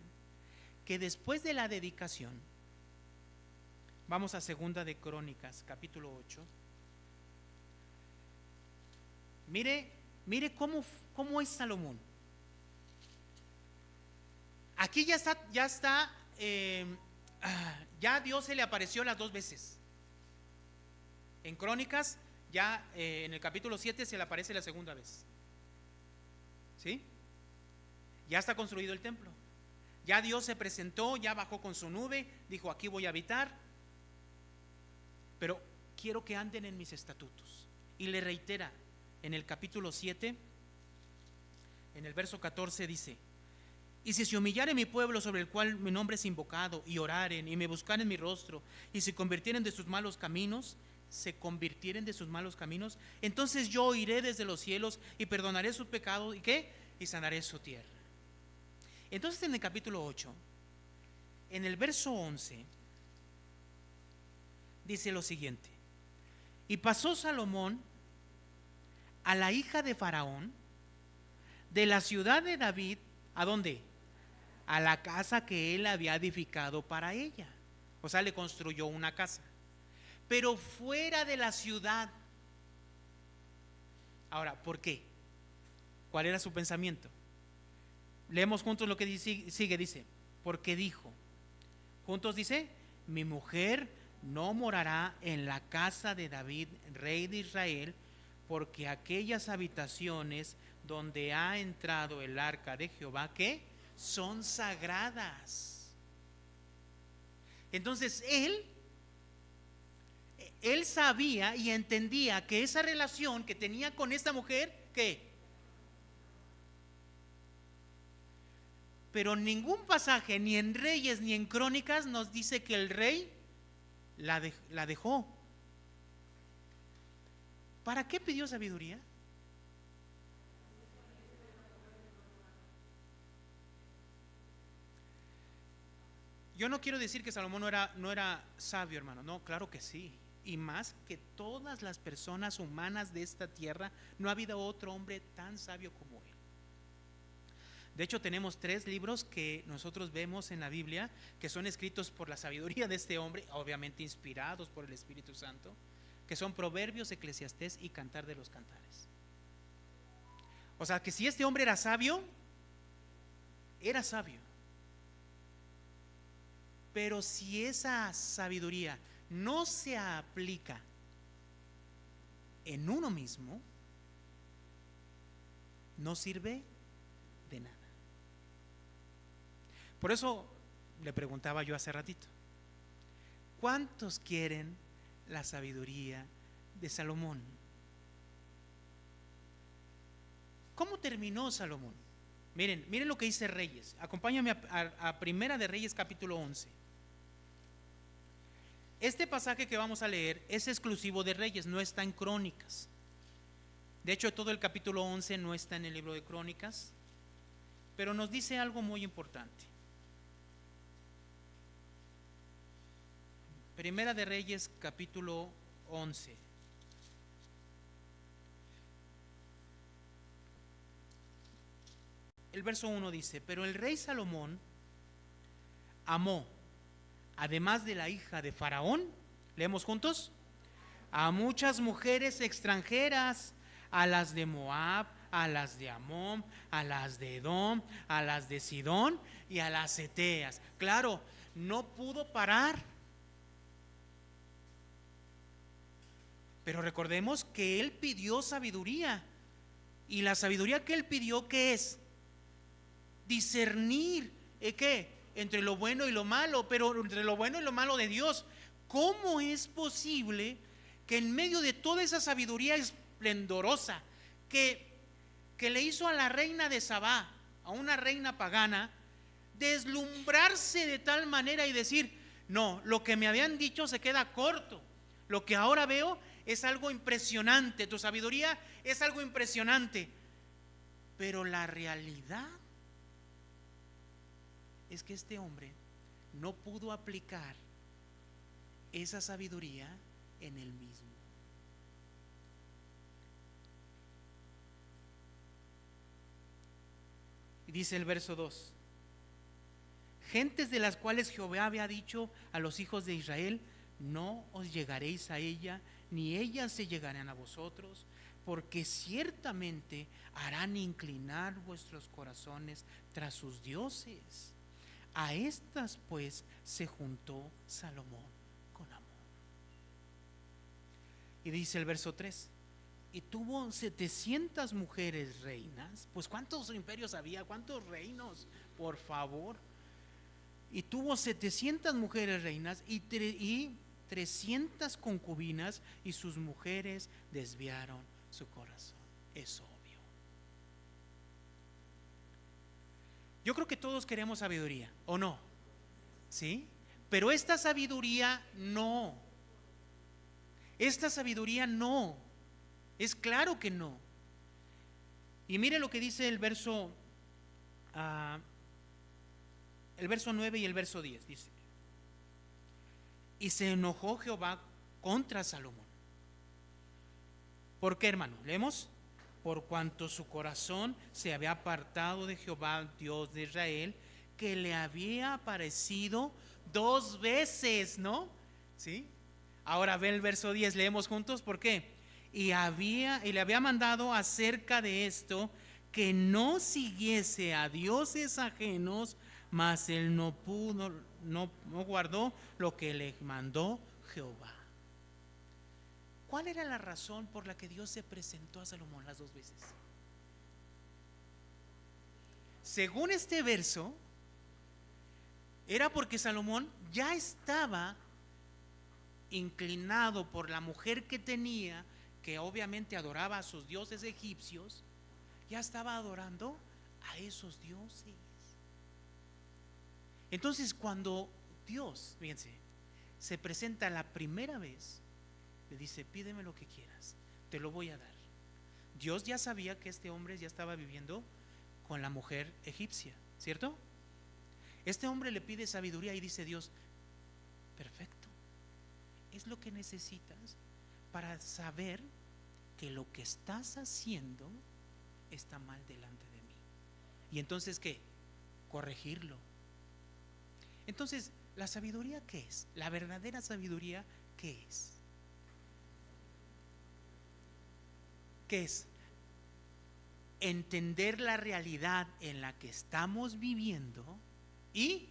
que después de la dedicación, vamos a Segunda de Crónicas, capítulo 8. Mire cómo es Salomón. Aquí ya Dios se le apareció las dos veces. En Crónicas, ya en el capítulo 7 se le aparece la segunda vez. ¿Sí? Ya está construido el templo. Ya Dios se presentó, ya bajó con su nube, dijo: aquí voy a habitar, pero quiero que anden en mis estatutos. Y le reitera en el capítulo 7, en el verso 14 dice: y si se humillare mi pueblo sobre el cual mi nombre es invocado, y oraren y me buscaren mi rostro, y se convirtieren de sus malos caminos, entonces yo oiré desde los cielos y perdonaré sus pecados, ¿y qué? Y sanaré su tierra. Entonces en el capítulo 8, en el verso 11, dice lo siguiente: y pasó Salomón a la hija de Faraón de la ciudad de David, ¿a dónde? A la casa que él había edificado para ella. O sea, le construyó una casa, pero fuera de la ciudad. Ahora, ¿por qué? ¿Cuál era su pensamiento? Leemos juntos lo que sigue, dice: porque dijo, juntos dice: mi mujer no morará en la casa de David, rey de Israel, porque aquellas habitaciones donde ha entrado el arca de Jehová, ¿qué? Son sagradas. Entonces él sabía y entendía que esa relación que tenía con esta mujer, ¿qué? Pero ningún pasaje, ni en Reyes ni en Crónicas, nos dice que el rey la dejó. ¿Para qué pidió sabiduría? Yo no quiero decir que Salomón no era sabio, hermano. No, claro que sí. Y más que todas las personas humanas de esta tierra, no ha habido otro hombre tan sabio como él. De hecho, tenemos 3 libros que nosotros vemos en la Biblia que son escritos por la sabiduría de este hombre, obviamente inspirados por el Espíritu Santo, que son Proverbios, Eclesiastés y Cantar de los Cantares. O sea, que si este hombre era sabio, Pero si esa sabiduría no se aplica en uno mismo, no sirve de nada. Por eso le preguntaba yo hace ratito, ¿cuántos quieren la sabiduría de Salomón? ¿Cómo terminó Salomón? Miren lo que dice Reyes. Acompáñame a Primera de Reyes capítulo 11. Este pasaje que vamos a leer es exclusivo de Reyes, no está en Crónicas. De hecho, todo el capítulo 11 no está en el libro de Crónicas, pero nos dice algo muy importante. Primera de Reyes capítulo 11. El verso 1 dice: pero el rey Salomón amó, además de la hija de Faraón, leemos juntos, a muchas mujeres extranjeras, a las de Moab, a las de Amón, a las de Edom, a las de Sidón y a las Eteas. Claro, no pudo parar. Pero recordemos que él pidió sabiduría. Y la sabiduría que él pidió, ¿qué es? Discernir, ¿qué? Entre lo bueno y lo malo, pero entre lo bueno y lo malo de Dios. ¿Cómo es posible que en medio de toda esa sabiduría esplendorosa que le hizo a la reina de Sabá, a una reina pagana, deslumbrarse de tal manera y decir, no, lo que me habían dicho se queda corto, lo que ahora veo es algo impresionante, tu sabiduría es algo impresionante, pero la realidad es que este hombre no pudo aplicar esa sabiduría en él mismo. Y dice el verso 2: gentes de las cuales Jehová había dicho a los hijos de Israel, no os llegaréis a ella, ni ellas se llegarán a vosotros, porque ciertamente harán inclinar vuestros corazones tras sus dioses. A estas pues se juntó Salomón con amor. Y dice el verso 3: y tuvo 700 mujeres reinas. Pues ¿cuántos imperios había? ¿Cuántos reinos? Por favor. Y tuvo 700 mujeres reinas y 300 concubinas, y sus mujeres desviaron su corazón. Es obvio. Yo creo que todos queremos sabiduría, ¿o no? ¿Sí? Pero esta sabiduría no. Esta sabiduría no. Es claro que no. Y mire lo que dice el verso 9 y el verso 10. Dice: y se enojó Jehová contra Salomón. ¿Por qué, hermano? Leemos: por cuanto su corazón se había apartado de Jehová, Dios de Israel, que le había aparecido 2 veces, ¿no? ¿Sí? Ahora ve el verso 10, leemos juntos. ¿Por qué? Y le había mandado acerca de esto que no siguiese a dioses ajenos, mas él no guardó lo que le mandó Jehová. ¿Cuál era la razón por la que Dios se presentó a Salomón las 2 veces? Según este verso, era porque Salomón ya estaba inclinado por la mujer que tenía, que obviamente adoraba a sus dioses egipcios, ya estaba adorando a esos dioses. Entonces, cuando Dios, fíjense, se presenta la primera vez, le dice: pídeme lo que quieras, te lo voy a dar. Dios ya sabía que este hombre ya estaba viviendo con la mujer egipcia, ¿cierto? Este hombre le pide sabiduría y dice Dios: perfecto, es lo que necesitas para saber que lo que estás haciendo está mal delante de mí. Y entonces, ¿qué? Corregirlo. Entonces, ¿la sabiduría qué es? La verdadera sabiduría, ¿qué es? ¿Qué es? Entender la realidad en la que estamos viviendo y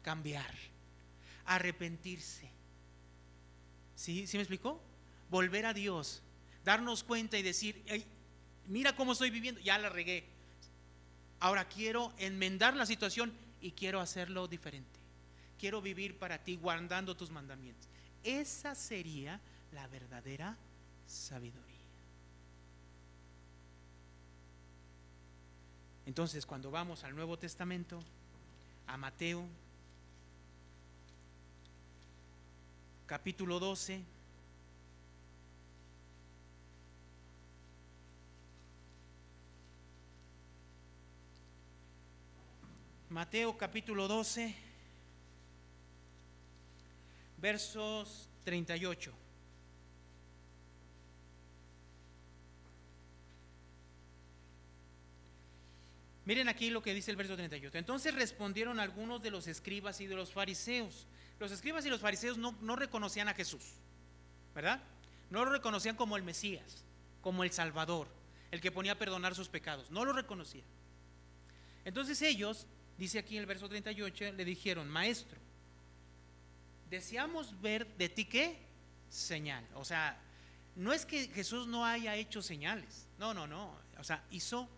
cambiar, arrepentirse. ¿Sí? ¿Sí me explicó? Volver a Dios, darnos cuenta y decir: "Hey, mira cómo estoy viviendo, ya la regué. Ahora quiero enmendar la situación y quiero hacerlo diferente. Quiero vivir para ti guardando tus mandamientos". Esa sería la verdadera sabiduría. Entonces, cuando vamos al Nuevo Testamento, a Mateo, capítulo 12, Mateo capítulo 12, versos 38. Miren aquí lo que dice el verso 38. Entonces respondieron algunos de los escribas y de los fariseos. Los escribas y los fariseos no reconocían a Jesús, ¿verdad? No lo reconocían como el Mesías, como el Salvador, el que ponía a perdonar sus pecados. No lo reconocían. Entonces ellos, dice aquí en el verso 38, le dijeron: maestro, deseamos ver de ti ¿qué? Señal. O sea, no es que Jesús no haya hecho señales. No. O sea, hizo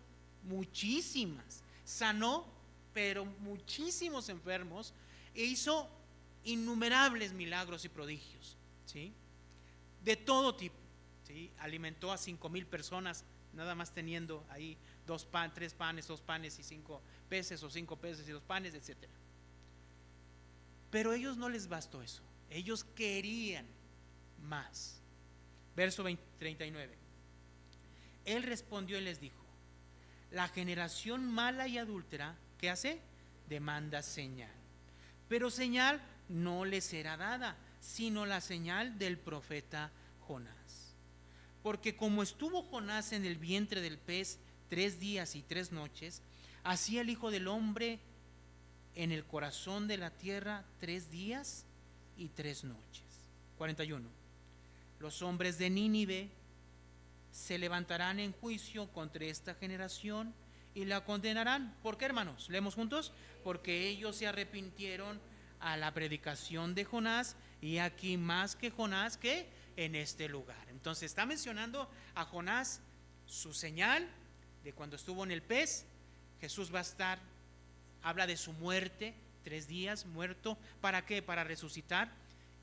muchísimas. Sanó, pero muchísimos enfermos, e hizo innumerables milagros y prodigios, ¿sí? De todo tipo, ¿sí? Alimentó a 5,000 personas, nada más teniendo ahí 3 panes, 2 panes y 5 peces, o 5 peces y 2 panes, etcétera. Pero a ellos no les bastó eso, ellos querían más. Verso 39. Él respondió y les dijo: la generación mala y adúltera, ¿qué hace? Demanda señal, pero señal no le será dada, sino la señal del profeta Jonás. Porque como estuvo Jonás en el vientre del pez 3 días y 3 noches, así el Hijo del Hombre en el corazón de la tierra 3 días y 3 noches. 41. Los hombres de Nínive se levantarán en juicio contra esta generación y la condenarán. ¿Por qué, hermanos? Leemos juntos. Porque ellos se arrepintieron a la predicación de Jonás, y aquí más que Jonás que en este lugar. Entonces está mencionando a Jonás, su señal de cuando estuvo en el pez. Jesús va a estar, habla de su muerte, 3 días muerto. ¿Para qué? Para resucitar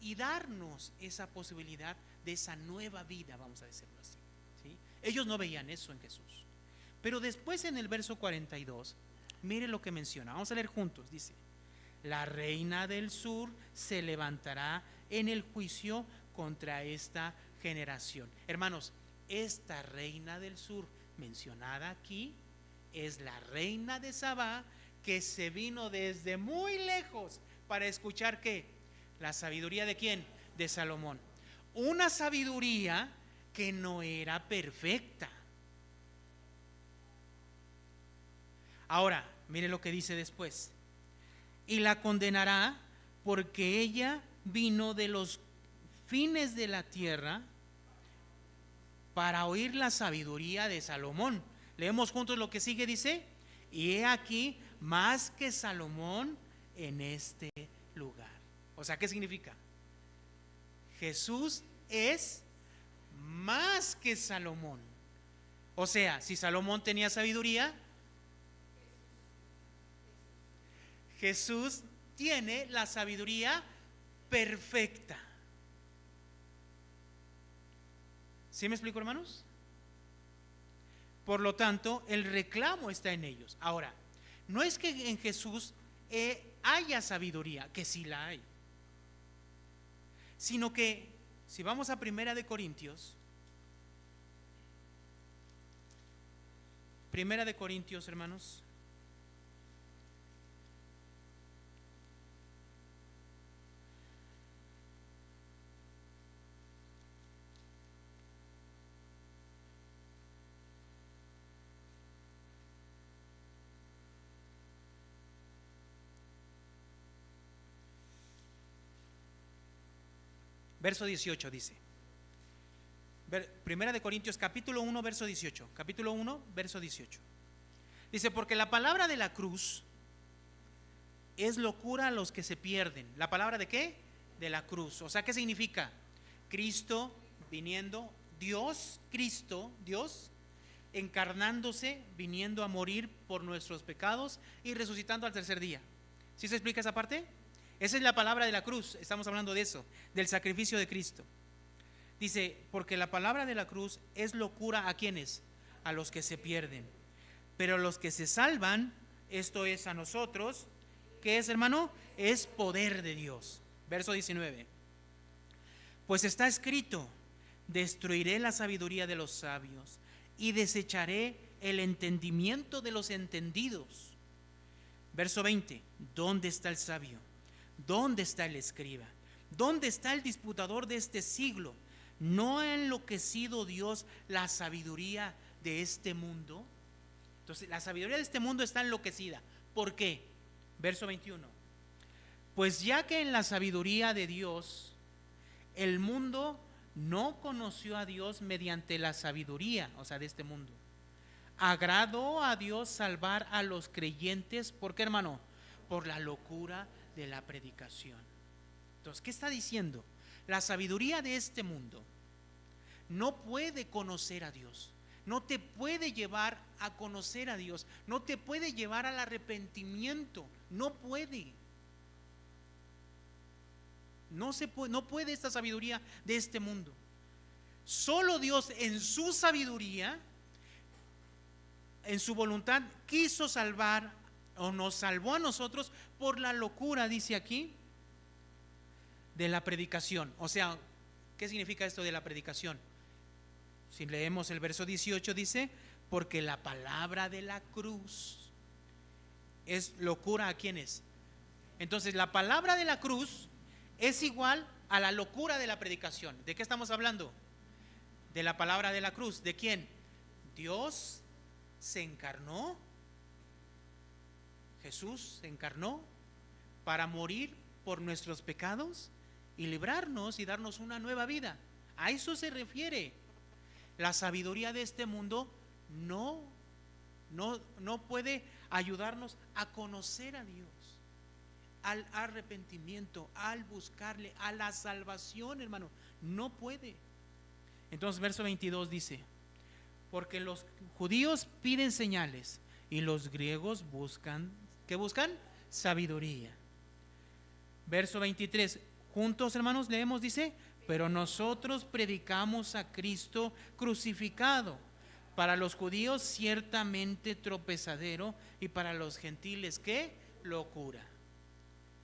y darnos esa posibilidad de esa nueva vida, vamos a decirlo así, ¿sí? Ellos no veían eso en Jesús. Pero después en el verso 42, mire lo que menciona. Vamos a leer juntos. Dice: la reina del sur se levantará en el juicio contra esta generación. Hermanos, esta reina del sur mencionada aquí es la reina de Sabá, que se vino desde muy lejos para escuchar ¿qué? La sabiduría de ¿quién? De Salomón. Una sabiduría que no era perfecta. Ahora, mire lo que dice después: y la condenará porque ella vino de los fines de la tierra para oír la sabiduría de Salomón. Leemos juntos lo que sigue, dice: y he aquí más que Salomón en este lugar. O sea, ¿qué significa? Jesús es más que Salomón. O sea, si Salomón tenía sabiduría, Jesús tiene la sabiduría perfecta. ¿Sí me explico, hermanos? Por lo tanto, el reclamo está en ellos. Ahora, no es que en Jesús haya sabiduría, que sí la hay, sino que si vamos a Primera de Corintios, hermanos, verso 18 dice. Primera de Corintios capítulo 1 verso 18. Capítulo 1 verso 18. Dice: porque la palabra de la cruz es locura a los que se pierden. ¿La palabra de qué? De la cruz. O sea, ¿qué significa? Cristo viniendo, Cristo, Dios, encarnándose, viniendo a morir por nuestros pecados y resucitando al tercer día. ¿Sí se explica esa parte? Esa es la palabra de la cruz, estamos hablando de eso, del sacrificio de Cristo. Dice, porque la palabra de la cruz es locura a quienes, a los que se pierden, pero a los que se salvan, esto es a nosotros, ¿qué es, hermano? Es poder de Dios. Verso 19. Pues está escrito, destruiré la sabiduría de los sabios y desecharé el entendimiento de los entendidos. Verso 20. ¿Dónde está el sabio? ¿Dónde está el escriba? ¿Dónde está el disputador de este siglo? ¿No ha enloquecido Dios la sabiduría de este mundo? Entonces, la sabiduría de este mundo está enloquecida. ¿Por qué? Verso 21. Pues ya que en la sabiduría de Dios el mundo no conoció a Dios mediante la sabiduría, o sea, de este mundo, agradó a Dios salvar a los creyentes. ¿Por qué, hermano? Por la locura de la predicación. Entonces, ¿qué está diciendo? La sabiduría de este mundo no puede conocer a Dios, no te puede llevar a conocer a Dios, no te puede llevar al arrepentimiento, no puede. No puede esta sabiduría de este mundo. Solo Dios en su sabiduría, en su voluntad, quiso salvar o nos salvó a nosotros por la locura, dice aquí, de la predicación. O sea, ¿qué significa esto de la predicación? Si leemos el verso 18 dice, porque la palabra de la cruz es locura a quienes. Entonces la palabra de la cruz es igual a la locura de la predicación. ¿De qué estamos hablando? De la palabra de la cruz. ¿De quién? Dios se encarnó. Jesús se encarnó para morir por nuestros pecados y librarnos y darnos una nueva vida. A eso se refiere. La sabiduría de este mundo no puede ayudarnos a conocer a Dios, al arrepentimiento, al buscarle, a la salvación, hermano. No puede. Entonces, verso 22 dice, porque los judíos piden señales y los griegos buscan, ¿qué buscan? Sabiduría. Verso 23, juntos, hermanos, leemos, dice, pero nosotros predicamos a Cristo crucificado, para los judíos ciertamente tropezadero y para los gentiles, ¿qué? Locura.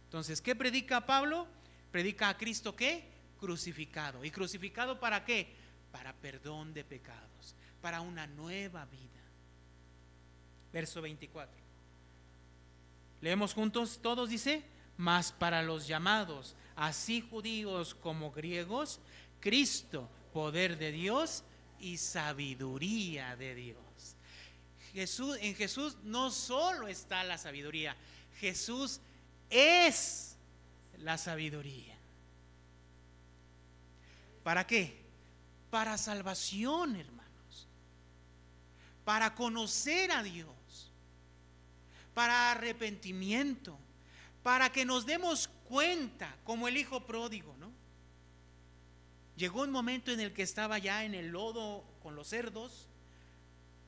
Entonces, ¿qué predica Pablo? Predica a Cristo, ¿qué? Crucificado. ¿Y crucificado para qué? Para perdón de pecados, para una nueva vida. Verso 24. Leemos juntos, todos dice, mas para los llamados, así judíos como griegos, Cristo, poder de Dios y sabiduría de Dios. En Jesús no solo está la sabiduría, Jesús es la sabiduría. ¿Para qué? Para salvación, hermanos. Para conocer a Dios. Para arrepentimiento. Para que nos demos cuenta, como el hijo pródigo, ¿no? Llegó un momento en el que estaba ya en el lodo con los cerdos,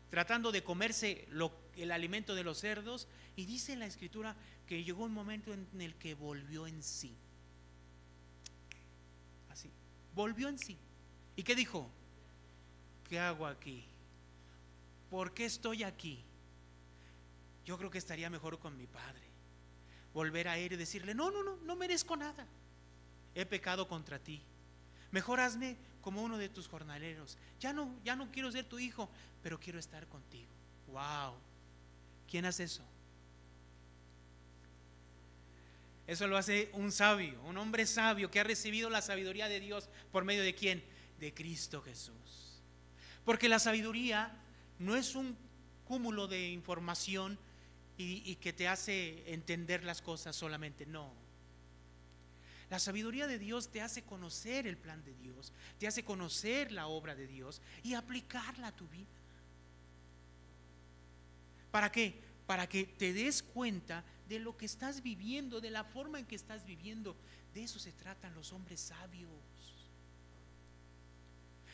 tratando de comerse el alimento de los cerdos, y dice la escritura que llegó un momento en el que volvió en sí. Así, volvió en sí. ¿Y qué dijo? ¿Qué hago aquí? ¿Por qué estoy aquí? Yo creo que estaría mejor con mi padre. Volver a él y decirle, no merezco nada. He pecado contra ti. Mejor hazme como uno de tus jornaleros. Ya no quiero ser tu hijo, pero quiero estar contigo. Wow. ¿Quién hace eso? Eso lo hace un sabio, un hombre sabio que ha recibido la sabiduría de Dios. ¿Por medio de quién? De Cristo Jesús. Porque la sabiduría no es un cúmulo de información y que te hace entender las cosas solamente. No. La sabiduría de Dios te hace conocer el plan de Dios, te hace conocer la obra de Dios y aplicarla a tu vida. ¿Para qué? para que te des cuenta de lo que estás viviendo, de la forma en que estás viviendo. De eso se tratan los hombres sabios.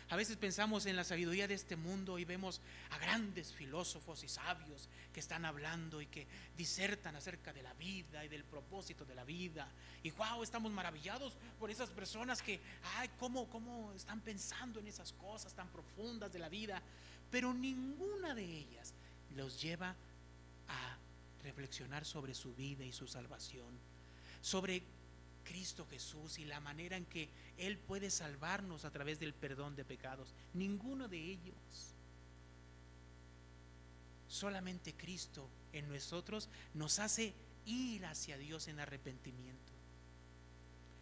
A veces pensamos en la sabiduría de este mundo y vemos a grandes filósofos y sabios que están hablando y que disertan acerca de la vida y del propósito de la vida. Y wow, estamos maravillados por esas personas que, cómo están pensando en esas cosas tan profundas de la vida. Pero ninguna de ellas los lleva a reflexionar sobre su vida y su salvación, sobre Cristo Jesús y la manera en que Él puede salvarnos a través del perdón de pecados. Ninguno de ellos. Solamente Cristo en nosotros nos hace ir hacia Dios en arrepentimiento.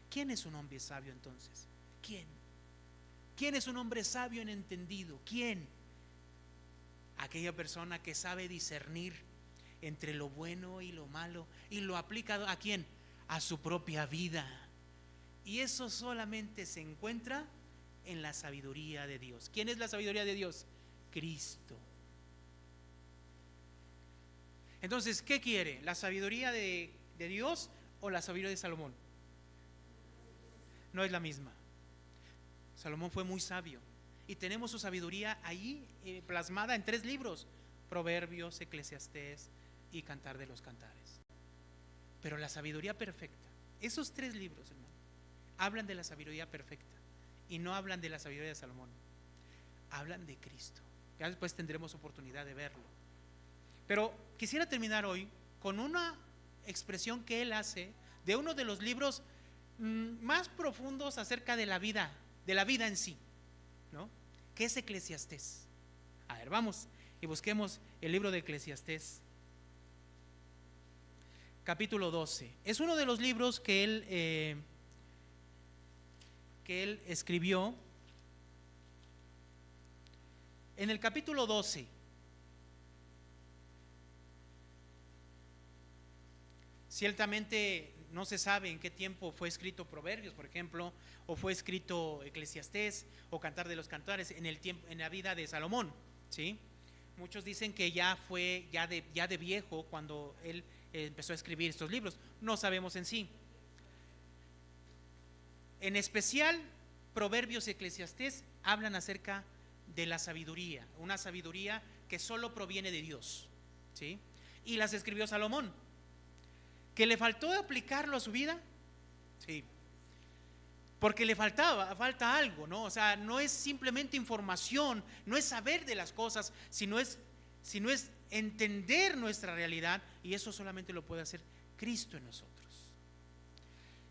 ¿Quién es un hombre sabio entonces? ¿Quién? ¿Quién es un hombre sabio en entendido? ¿Quién? Aquella persona que sabe discernir entre lo bueno y lo malo y lo aplica ¿a quién? A su propia vida. Y eso solamente se encuentra en la sabiduría de Dios. ¿Quién es la sabiduría de Dios? Cristo. Entonces, ¿qué quiere? ¿La sabiduría de Dios o la sabiduría de Salomón? No es la misma. Salomón fue muy sabio y tenemos su sabiduría ahí plasmada en 3 libros: Proverbios, Eclesiastés y Cantar de los Cantares. Pero la sabiduría perfecta, esos 3 libros, hermano, hablan de la sabiduría perfecta y no hablan de la sabiduría de Salomón, hablan de Cristo. Ya después tendremos oportunidad de verlo. Pero quisiera terminar hoy con una expresión que él hace de uno de los libros más profundos acerca de la vida en sí, ¿no? Que es Eclesiastés. A ver, vamos y busquemos el libro de Eclesiastés, capítulo 12. Es uno de los libros que él escribió. En el capítulo 12, ciertamente no se sabe en qué tiempo fue escrito Proverbios, por ejemplo, o fue escrito Eclesiastés o Cantar de los Cantares en la vida de Salomón, ¿sí? Muchos dicen que ya fue ya de viejo cuando él empezó a escribir estos libros. No sabemos en sí. En especial, Proverbios y Eclesiastés hablan acerca de la sabiduría, una sabiduría que solo proviene de Dios, ¿sí? Y las escribió Salomón. ¿Que le faltó aplicarlo a su vida? Sí. Porque le falta algo, ¿no? O sea, no es simplemente información, no es saber de las cosas, sino es entender nuestra realidad, y eso solamente lo puede hacer Cristo en nosotros.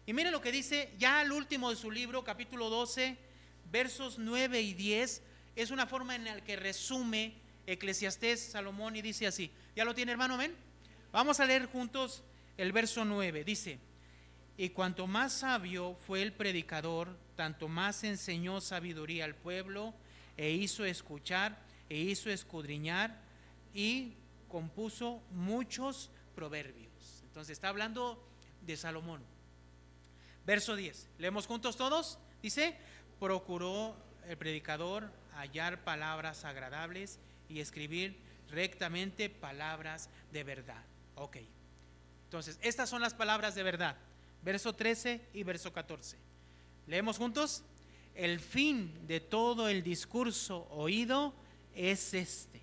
Y mire lo que dice ya al último de su libro, capítulo 12, versos 9 y 10. Es una forma en la que resume Eclesiastés, Salomón, y dice así. ¿Ya lo tiene, hermano? ¿Amén? Vamos a leer juntos el verso 9. Dice: y cuanto más sabio fue el predicador, tanto más enseñó sabiduría al pueblo, e hizo escuchar, e hizo escudriñar, y compuso muchos proverbios. Entonces está hablando de Salomón. Verso 10, leemos juntos todos. Dice: procuró el predicador hallar palabras agradables y escribir rectamente palabras de verdad. Ok, entonces estas son las palabras de verdad. Verso 13 y verso 14. Leemos juntos. El fin de todo el discurso oído es este: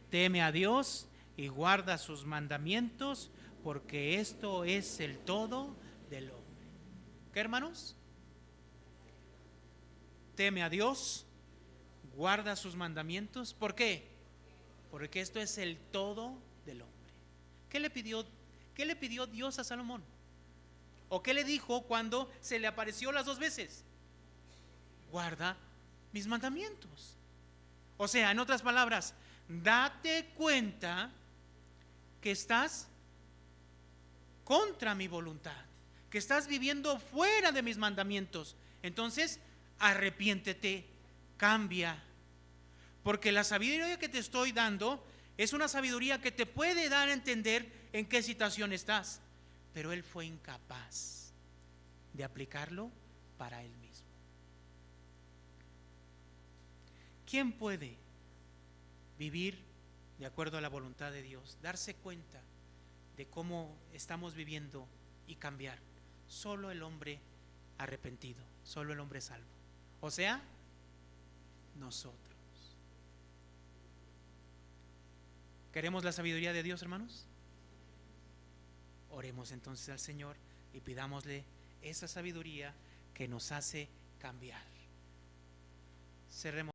teme a Dios y guarda sus mandamientos, porque esto es el todo del hombre. ¿Qué, hermanos? Teme a Dios, guarda sus mandamientos. ¿Por qué? Porque esto es el todo del hombre. ¿Qué le pidió Dios a Salomón? ¿O qué le dijo cuando se le apareció las 2 veces? Guarda mis mandamientos. O sea, en otras palabras, date cuenta que estás contra mi voluntad, que estás viviendo fuera de mis mandamientos. Entonces, arrepiéntete, cambia. Porque la sabiduría que te estoy dando es una sabiduría que te puede dar a entender en qué situación estás. Pero él fue incapaz de aplicarlo para él mismo. ¿Quién puede vivir de acuerdo a la voluntad de Dios, darse cuenta de cómo estamos viviendo y cambiar. Solo el hombre arrepentido, solo el hombre salvo. O sea, nosotros. ¿Queremos la sabiduría de Dios, hermanos? Oremos entonces al Señor y pidámosle esa sabiduría que nos hace cambiar. Cerremos.